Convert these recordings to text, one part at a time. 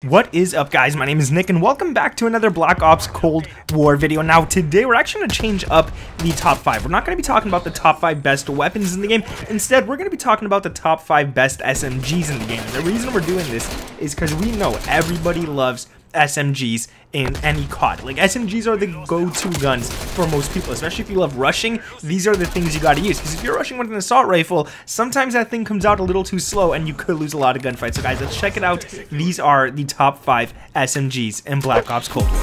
What is up, guys? My name is Nick and welcome back to another Black Ops Cold War video. Now today we're actually going to change up the top 5. We're not going to be talking about the top 5 best weapons in the game. Instead, we're going to be talking about the top 5 best SMGs in the game. And the reason we're doing this is because we know everybody loves SMGs in any COD. Like, SMGs are the go-to guns for most people, especially if you love rushing. These are the things you got to use, because if you're rushing with an assault rifle, sometimes that thing comes out a little too slow and you could lose a lot of gunfights. So guys, let's check it out. These are the top 5 SMGs in Black Ops Cold War.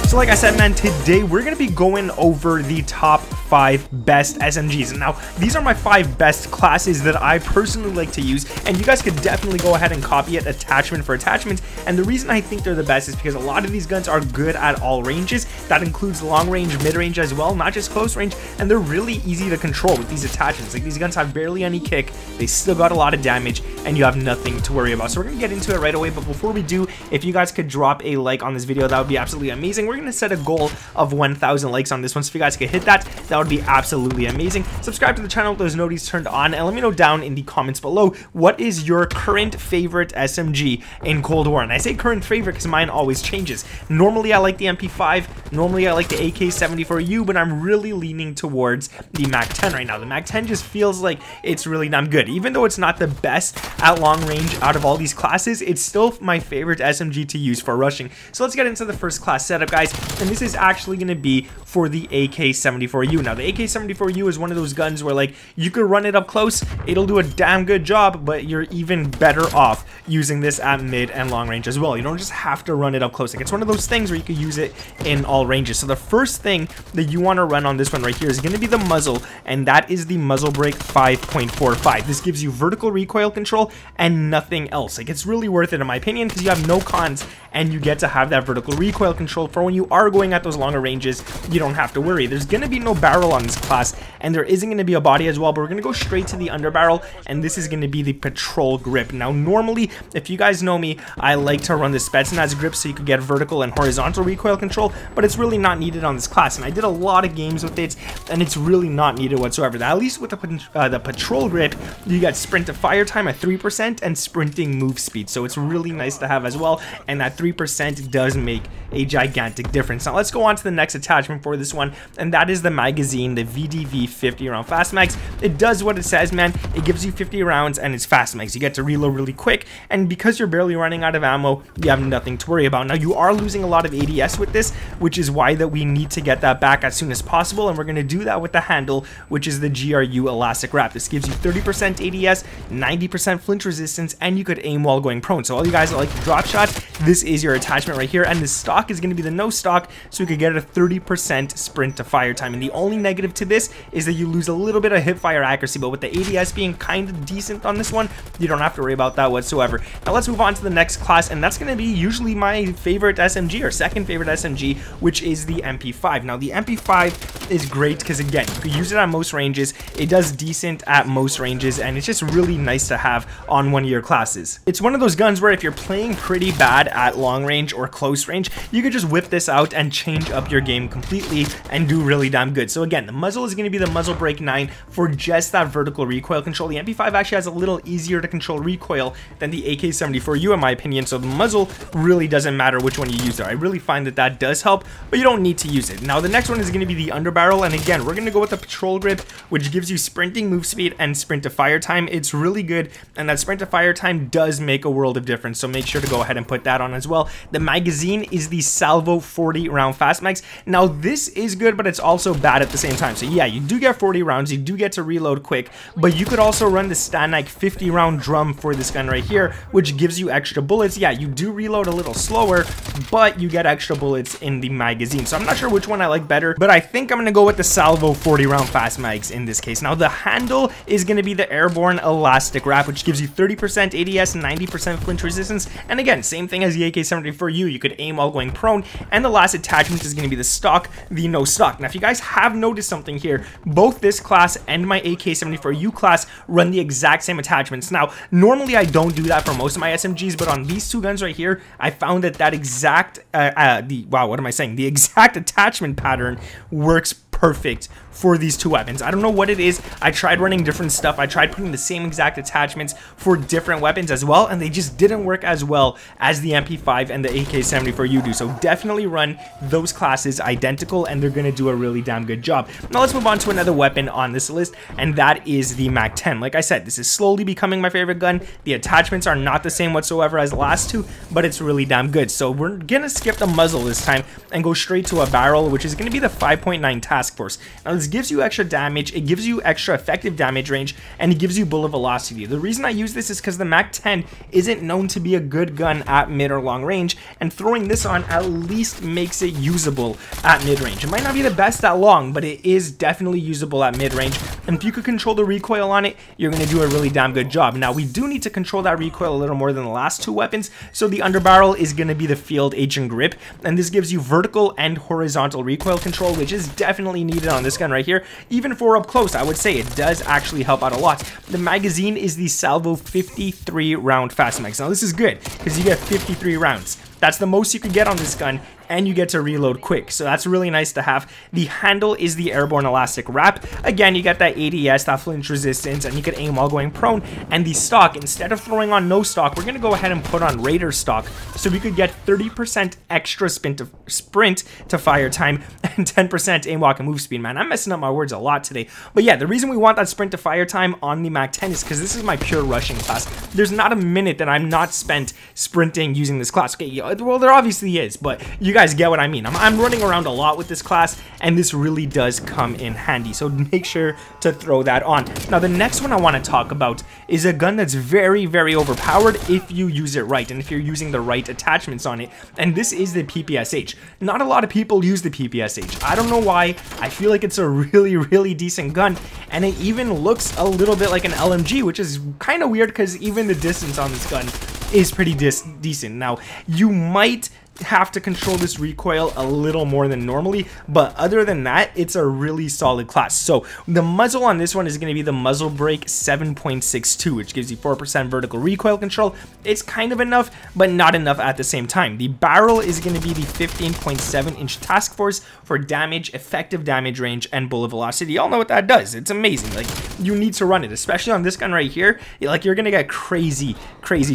So like I said, man, today we're going to be going over the top 5 best SMGs. And now, these are my 5 best classes that I personally like to use, and you guys could definitely go ahead and copy it attachment for attachment. And the reason I think they're the best is because a lot of these guns are good at all ranges. That includes long range, mid range as well, not just close range, and they're really easy to control with these attachments. Like, these guns have barely any kick, they still got a lot of damage, and you have nothing to worry about. So we're going to get into it right away, but before we do, if you guys could drop a like on this video, that would be absolutely amazing. We're going to set a goal of 1,000 likes on this one, so if you guys could hit that, that would be absolutely amazing. Subscribe to the channel with those notifications turned on, and let me know down in the comments below, what is your current favorite SMG in Cold War? And I say current favorite because mine always changes. Normally I like the MP5, normally I like the AK-74U, but I'm really leaning towards the MAC-10 right now. The MAC-10 just feels like it's really damn good. Even though it's not the best at long range out of all these classes, it's still my favorite SMG to use for rushing. So let's get into the first class setup, guys, and this is actually going to be for the AK-74U. Now, the AK-74U is one of those guns where, like, you could run it up close, it'll do a damn good job, but you're even better off using this at mid and long range as well. You don't just have to run it up close. Like, it's one of those things where you could use it in all ranges. So the first thing that you want to run on this one right here is going to be the muzzle, and that is the muzzle brake 5.45. This gives you vertical recoil control and nothing else. Like, it's really worth it in my opinion, because you have no cons and you get to have that vertical recoil control for when you are going at those longer ranges. You don't have to worry. There's going to be no barrel on this class, and there isn't going to be a body as well, but we're going to go straight to the underbarrel, and this is going to be the patrol grip. Now, normally, if you guys know me, I like to run the Spetsnaz grip so you could get vertical and horizontal recoil control, but it's really not needed on this class, and I did a lot of games with it, and it's really not needed whatsoever. Now, at least with the patrol grip, you got sprint to fire time at 3% and sprinting move speed, so it's really nice to have as well, and that 3% does make a gigantic difference. Now, let's go on to the next attachment for this one, and that is the magazine, the VDV 50 round fast mags. It does what it says, man. It gives you 50 rounds and it's fast mags. You get to reload really quick, and because you're barely running out of ammo, you have nothing to worry about. Now, you are losing a lot of ADS with this, which is why that we need to get that back as soon as possible, and we're going to do that with the handle, which is the GRU elastic wrap. This gives you 30% ADS, 90% flinch resistance, and you could aim while going prone. So all you guys that like to drop shots, this is your attachment right here, and the stock is going to be the no stock, so we could get a 30% sprint to fire time. And the only negative to this is that you lose a little bit of hip fire accuracy, but with the ADS being kind of decent on this one, you don't have to worry about that whatsoever. Now let's move on to the next class, and that's going to be usually my favorite SMG, or second favorite SMG, which is the MP5. Now, the MP5 is great because, again, you can use it at most ranges. It does decent at most ranges, and it's just really nice to have on one of your classes. It's one of those guns where if you're playing pretty bad at long range or close range, you could just whip this out and change up your game completely and do really damn good. So again, the muzzle is going to be the muzzle brake 9 for just that vertical recoil control. The MP5 actually has a little easier to control recoil than the AK-74U in my opinion, so the muzzle really doesn't matter which one you use there. I really find that that does help, but you don't need to use it. Now, the next one is going to be the underbarrel, and again, we're going to go with the patrol grip, which gives you sprinting move speed and sprint to fire time. It's really good, and that sprint to fire time does make a world of difference, so make sure to go ahead and put that on as well. The magazine is the Salvo 40 round fast mags. Now, this is good, but it's also bad at the same time. So yeah, you do get 40 rounds, you do get to reload quick, but you could also run the Stanike 50 round drum for this gun right here, which gives you extra bullets. Yeah, you do reload a little slower, but you get extra bullets in the magazine. So I'm not sure which one I like better, but I think I'm going to go with the Salvo 40 round fast mags in this case. Now, the handle is going to be the airborne elastic wrap, which gives you 30% ADS, 90% flinch resistance, and again, same thing as the AK-74U. You could aim while going prone, and the last attachment is going to be the stock, the no stock. Now, if you guys have noticed something here, both this class and my AK-74U class run the exact same attachments. Now, normally I don't do that for most of my SMGs, but on these two guns right here, I found that that exact, the exact attachment pattern works perfect for these two weapons. I don't know what it is. I tried running different stuff. I tried putting the same exact attachments for different weapons as well, and they just didn't work as well as the MP5 and the AK-74U do. So definitely run those classes identical, and they're going to do a really damn good job. Now let's move on to another weapon on this list, and that is the MAC-10. Like I said, this is slowly becoming my favorite gun. The attachments are not the same whatsoever as the last two, but it's really damn good. So we're going to skip the muzzle this time and go straight to a barrel, which is going to be the 5.9 Task Force. Now this gives you extra damage, it gives you extra effective damage range, and it gives you bullet velocity. The reason I use this is because the MAC-10 isn't known to be a good gun at mid or long range, and throwing this on at least makes it usable at mid range. It might not be the best at long, but it is definitely usable at mid range, and if you could control the recoil on it, you're going to do a really damn good job. Now we do need to control that recoil a little more than the last two weapons, so the underbarrel is going to be the Field Agent Grip, and this gives you vertical and horizontal recoil control, which is definitely needed on this gun right here. Even for up close, I would say it does actually help out a lot. The magazine is the Salvo 53 round Fast Mags. Now this is good because you get 53 rounds. That's the most you could get on this gun, and you get to reload quick, so that's really nice to have. The handle is the Airborne Elastic Wrap. Again, you get that ADS, that flinch resistance, and you can aim while going prone. And the stock, instead of throwing on no stock, we're going to go ahead and put on Raider stock, so we could get 30% extra sprint to fire time and 10% aim, walk, and move speed. Man, I'm messing up my words a lot today. But yeah, the reason we want that sprint to fire time on the MAC-10 is because this is my pure rushing class. There's not a minute that I'm not spent sprinting using this class. Okay, well, there obviously is, but you guys get what I mean. I'm running around a lot with this class, and this really does come in handy, so make sure to throw that on. Now the next one I want to talk about is a gun that's very, very overpowered if you use it right, and if you're using the right attachments on it, and this is the PPSH. Not a lot of people use the PPSH. I don't know why. I feel like it's a really, really decent gun, and it even looks a little bit like an LMG, which is kind of weird because even the distance on this gun is pretty decent. Now, you might have to control this recoil a little more than normally, but other than that, it's a really solid class. So the muzzle on this one is going to be the Muzzle Brake 7.62, which gives you 4% vertical recoil control. It's kind of enough, but not enough at the same time. The barrel is going to be the 15.7-inch Task Force for damage, effective damage range, and bullet velocity. Y'all know what that does. It's amazing. Like, you need to run it, especially on this gun right here. Like, you're going to get crazy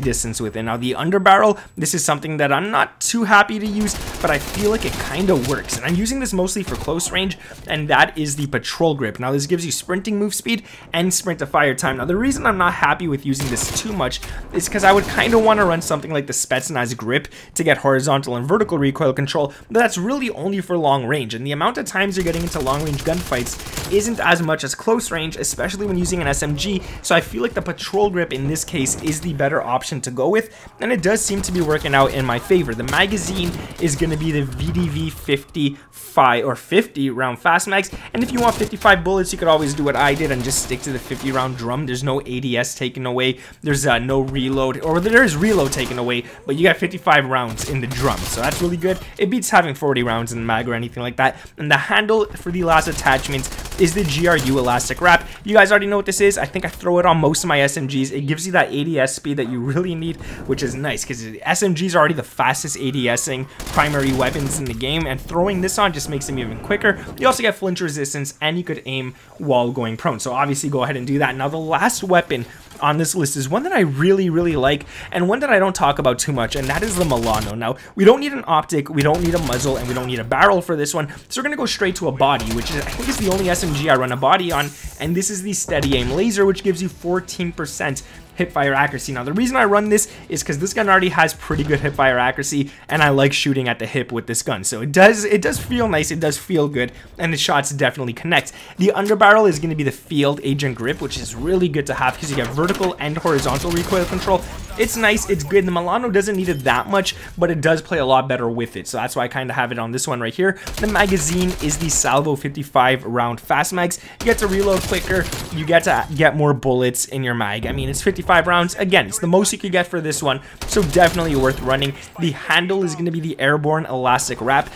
distance with it. Now the underbarrel, this is something that I'm not too happy to use, but I feel like it kind of works, and I'm using this mostly for close range, and that is the Patrol Grip. Now this gives you sprinting move speed and sprint to fire time. Now the reason I'm not happy with using this too much is because I would kind of want to run something like the Spetsnaz Grip to get horizontal and vertical recoil control, but that's really only for long range, and the amount of times you're getting into long range gunfights isn't as much as close range, especially when using an SMG, so I feel like the Patrol Grip in this case is the better option to go with, and it does seem to be working out in my favor. The magazine is going to be the VDV 55 or 50 round Fast Mags, and if you want 55 bullets, you could always do what I did and just stick to the 50 round drum. There's no ADS taken away, there's no reload, or there is reload taken away, but you got 55 rounds in the drum, so that's really good. It beats having 40 rounds in the mag or anything like that. And the handle for the last attachment is the GRU Elastic Wrap. You guys already know what this is. I think I throw it on most of my SMGs. It gives you that ADS speed that you really need, which is nice because SMGs are already the fastest ADSing primary weapons in the game, and throwing this on just makes them even quicker. You also get flinch resistance, and you could aim while going prone, so obviously go ahead and do that. Now the last weapon on this list is one that I really like, and one that I don't talk about too much, and that is the Milano. Now, we don't need an optic, we don't need a muzzle, and we don't need a barrel for this one, so we're gonna go straight to a body, which is, I think, is the only SMG I run a body on, and this is the Steady Aim Laser, which gives you 14% hipfire accuracy. Now the reason I run this is because this gun already has pretty good hipfire accuracy, and I like shooting at the hip with this gun, so it does feel nice, it does feel good, and the shots definitely connect. The underbarrel is going to be the Field Agent Grip, which is really good to have because you get vertical and horizontal recoil control. It's nice, it's good. The Milano doesn't need it that much, but it does play a lot better with it, so that's why I kind of have it on this one right here. The magazine is the Salvo 55 round Fast Mags. You get to reload quicker, you get to get more bullets in your mag. I mean, it's 55 5 rounds. Again, it's the most you could get for this one, so definitely worth running. The handle is going to be the Airborne Elastic Wrap.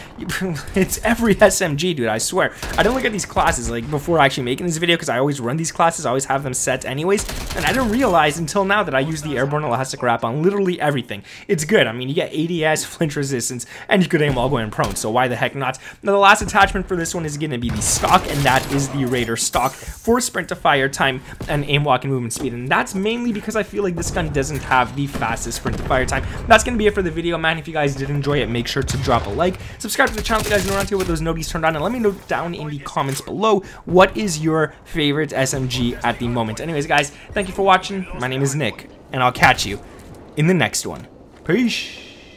It's every SMG, dude, I swear. I didn't look at these classes like before actually making this video because I always run these classes. I always have them set anyways, and I didn't realize until now that I use the Airborne Elastic Wrap on literally everything. It's good. I mean, you get ADS, flinch resistance, and you could aim while going prone, so why the heck not? Now, the last attachment for this one is going to be the stock, and that is the Raider stock for sprint to fire time and aim, walk, and movement speed. And that's mainly because I feel like this gun doesn't have the fastest sprint to fire time. That's going to be it for the video, man. If you guys did enjoy it, make sure to drop a like, subscribe to the channel if you guys know around here with those notifications turned on, and let me know down in the comments below what is your favorite SMG at the moment. Anyways, guys, thank you for watching. My name is Nick, and I'll catch you in the next one. Peace.